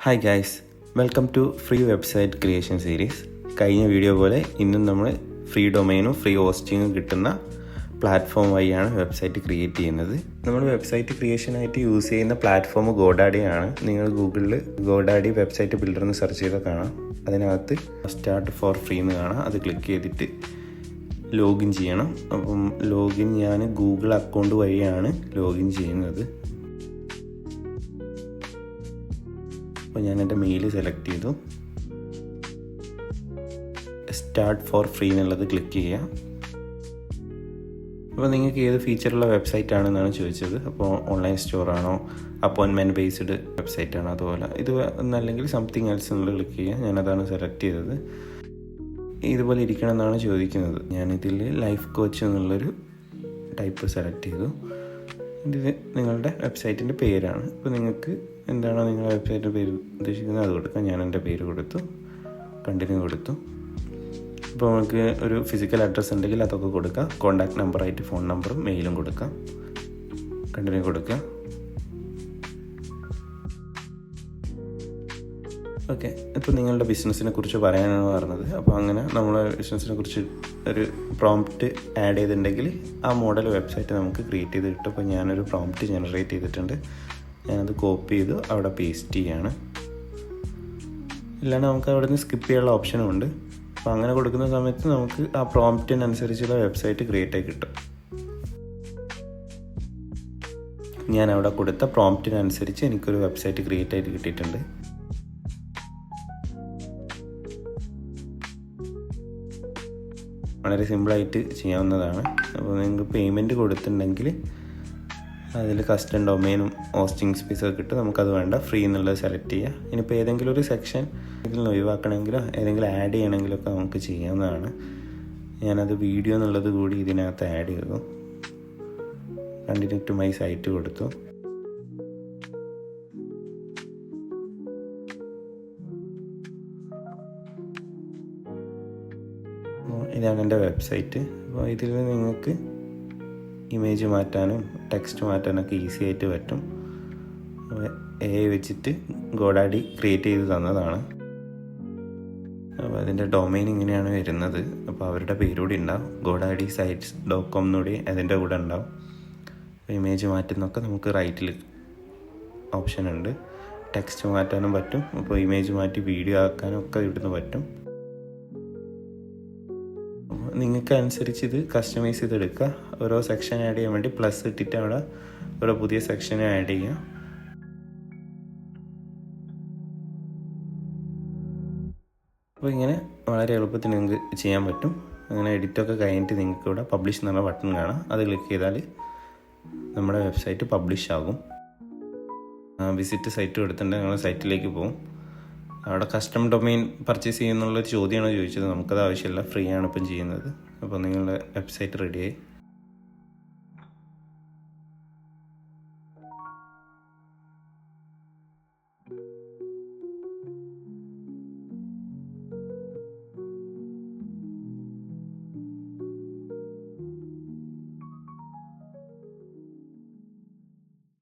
Hi guys, welcome to free website creation series. കഴിഞ്ഞ video പോലെ ഇന്നും നമ്മൾ ഫ്രീ ഡൊമൈനും ഫ്രീ ഹോസ്റ്റിങ്ങും കിട്ടുന്ന പ്ലാറ്റ്ഫോം വഴിയാണ് വെബ്സൈറ്റ് ക്രിയേറ്റ് ചെയ്യുന്നത്. നമ്മൾ വെബ്സൈറ്റ് ക്രിയേഷനായിട്ട് യൂസ് ചെയ്യുന്ന പ്ലാറ്റ്ഫോം ഗോഡാഡി ആണ്. നിങ്ങൾ ഗൂഗിളിൽ ഗോഡാഡി വെബ്സൈറ്റ് ബിൽഡർ എന്ന് സെർച്ച് ചെയ്താൽ കാണാം. അതിനകത്ത് സ്റ്റാർട്ട് ഫോർ ഫ്രീ എന്ന് കാണാം. അത് ക്ലിക്ക് ചെയ്തിട്ട് ലോഗിൻ ചെയ്യണം. അപ്പം ലോഗിൻ ഞാൻ ഗൂഗിൾ അക്കൗണ്ട് വഴിയാണ് ലോഗിൻ ചെയ്യുന്നത്. അപ്പോൾ ഞാൻ എൻ്റെ മെയിൽ സെലക്ട് ചെയ്തു. സ്റ്റാർട്ട് ഫോർ ഫ്രീ എന്നുള്ളത് ക്ലിക്ക് ചെയ്യുക. അപ്പോൾ നിങ്ങൾക്ക് ഏത് ഫീച്ചറുള്ള വെബ്സൈറ്റ് ആണെന്നാണ് ചോദിച്ചത്. അപ്പോൾ ഓൺലൈൻ സ്റ്റോറാണോ, അപ്പോയിൻമെൻറ്റ് ബേസ്ഡ് വെബ്സൈറ്റ് ആണോ, അതുപോലെ ഇത് എന്നല്ലെങ്കിൽ സംതിങ് എൽസ് എന്നുള്ളത് ക്ലിക്ക് ചെയ്യുക. ഞാനതാണ് സെലക്ട് ചെയ്തത്. ഇതുപോലെ ഇരിക്കണം എന്നാണ് ചോദിക്കുന്നത്. ഞാനിതിൽ ലൈഫ് കോച്ച് എന്നുള്ളൊരു ടൈപ്പ് സെലക്ട് ചെയ്തു. ഇത് നിങ്ങളുടെ വെബ്സൈറ്റിൻ്റെ പേരാണ്. ഇപ്പോൾ നിങ്ങൾക്ക് എന്താണോ നിങ്ങളുടെ വെബ്സൈറ്റിൻ്റെ പേര് ഉദ്ദേശിക്കുന്നത് അത് കൊടുക്കാം. ഞാൻ എൻ്റെ പേര് കൊടുത്തു, കണ്ടിന്യൂ കൊടുത്തു. ഇപ്പോൾ നമുക്ക് ഒരു ഫിസിക്കൽ അഡ്രസ്സ് ഉണ്ടെങ്കിൽ അതൊക്കെ കൊടുക്കാം. കോൺടാക്ട് നമ്പറായിട്ട് ഫോൺ നമ്പറും മെയിലും കൊടുക്കാം. കണ്ടിന്യൂ കൊടുക്കുക. ഓക്കെ, ഇപ്പോൾ നിങ്ങളുടെ ബിസിനസ്സിനെ കുറിച്ച് പറയാനാണ് പറഞ്ഞത്. അപ്പോൾ അങ്ങനെ നമ്മളെ ബിസിനസ്സിനെ കുറിച്ച് ഒരു പ്രോംപ്റ്റ് ആഡ് ചെയ്തിട്ടുണ്ടെങ്കിൽ ആ മോഡൽ വെബ്സൈറ്റ് നമുക്ക് ക്രിയേറ്റ് ചെയ്ത് കിട്ടും. അപ്പോൾ ഞാനൊരു പ്രോംപ്റ്റ് ജനറേറ്റ് ചെയ്തിട്ടുണ്ട്. ഞാനത് കോപ്പി ചെയ്ത് അവിടെ പേസ്റ്റ് ചെയ്യാണ്. ഇല്ലാണ്ട് നമുക്ക് അവിടെ നിന്ന് സ്കിപ്പ് ചെയ്യാനുള്ള ഓപ്ഷനും ഉണ്ട്. അപ്പോൾ അങ്ങനെ കൊടുക്കുന്ന സമയത്ത് നമുക്ക് ആ പ്രോംപ്റ്റിനനുസരിച്ചുള്ള വെബ്സൈറ്റ് ക്രിയേറ്റ് ആയി കിട്ടും. ഞാൻ അവിടെ കൊടുത്ത പ്രോംപ്റ്റിനനുസരിച്ച് എനിക്കൊരു വെബ്സൈറ്റ് ക്രിയേറ്റ് ആയിട്ട് കിട്ടിയിട്ടുണ്ട്. വളരെ സിമ്പിളായിട്ട് ചെയ്യാവുന്നതാണ്. അപ്പോൾ നിങ്ങൾക്ക് പേയ്മെൻറ്റ് കൊടുത്തിട്ടുണ്ടെങ്കിൽ അതിൽ കസ്റ്റം ഡൊമൈനും ഹോസ്റ്റിംഗ് സ്പേസൊക്കെ കിട്ടും. നമുക്കത് വേണ്ട, ഫ്രീ എന്നുള്ളത് സെലക്ട് ചെയ്യുക. ഇനിയിപ്പോൾ ഏതെങ്കിലും ഒരു സെക്ഷൻ ഇതിൽ നിന്ന് ഒഴിവാക്കണമെങ്കിലോ ഏതെങ്കിലും ആഡ് ചെയ്യണമെങ്കിലൊക്കെ നമുക്ക് ചെയ്യാവുന്നതാണ്. ഞാനത് വീഡിയോ എന്നുള്ളത് കൂടി ഇതിനകത്ത് ആഡ് ചെയ്തു. കണ്ടിന്യൂ ടു മൈ സൈറ്റ് കൊടുത്തു. ഇതാണ് എൻ്റെ വെബ്സൈറ്റ്. അപ്പോൾ ഇതിൽ നിങ്ങൾക്ക് ഇമേജ് മാറ്റാനും ടെക്സ്റ്റ് മാറ്റാനൊക്കെ ഈസി ആയിട്ട് പറ്റും. AI വെച്ചിട്ട് ഗോഡാഡി ക്രിയേറ്റ് ചെയ്ത് തന്നതാണ്. അപ്പോൾ അതിൻ്റെ ഡൊമൈൻ ഇങ്ങനെയാണ് വരുന്നത്. അപ്പോൾ അവരുടെ പേരുകൂടി ഉണ്ടാവും, ഗോഡാഡി sites.com എന്നൂടി അതിൻ്റെ കൂടെ ഉണ്ടാവും. അപ്പോൾ ഇമേജ് മാറ്റുന്നൊക്കെ നമുക്ക് റൈറ്റിൽ ഓപ്ഷൻ ഉണ്ട്. ടെക്സ്റ്റ് മാറ്റാനും പറ്റും. അപ്പോൾ ഇമേജ് മാറ്റി വീഡിയോ ആക്കാനും ഒക്കെ ഇവിടുന്ന് പറ്റും. നിങ്ങൾക്ക് അനുസരിച്ച് ഇത് കസ്റ്റമൈസ് ചെയ്തെടുക്കുക. ഓരോ സെക്ഷൻ ആഡ് ചെയ്യാൻ വേണ്ടി പ്ലസ് ഇട്ടിട്ട് അവിടെ ഓരോ പുതിയ സെക്ഷൻ ആഡ് ചെയ്യുക. അപ്പോൾ ഇങ്ങനെ വളരെ എളുപ്പത്തിൽ നിങ്ങൾക്ക് ചെയ്യാൻ പറ്റും. അങ്ങനെ എഡിറ്റൊക്കെ കഴിഞ്ഞിട്ട് നിങ്ങൾക്ക് ഇവിടെ പബ്ലിഷ് എന്ന് പറഞ്ഞ ബട്ടൺ കാണാം. അത് ക്ലിക്ക് ചെയ്താൽ നമ്മുടെ വെബ്സൈറ്റ് പബ്ലിഷ് ആകും. വിസിറ്റ് സൈറ്റ് കൊടുത്തിട്ടുണ്ടെങ്കിൽ നിങ്ങളുടെ സൈറ്റിലേക്ക് പോകും. അവിടെ കസ്റ്റം ഡൊമൈൻ പർച്ചേസ് ചെയ്യുന്നുള്ളൊരു ചോദ്യമാണ് ചോദിച്ചത്. നമുക്കത് ആവശ്യമില്ല, ഫ്രീ ആണ് ഇപ്പം ചെയ്യുന്നത്. അപ്പോൾ നിങ്ങളുടെ വെബ്സൈറ്റ് റെഡിയായി.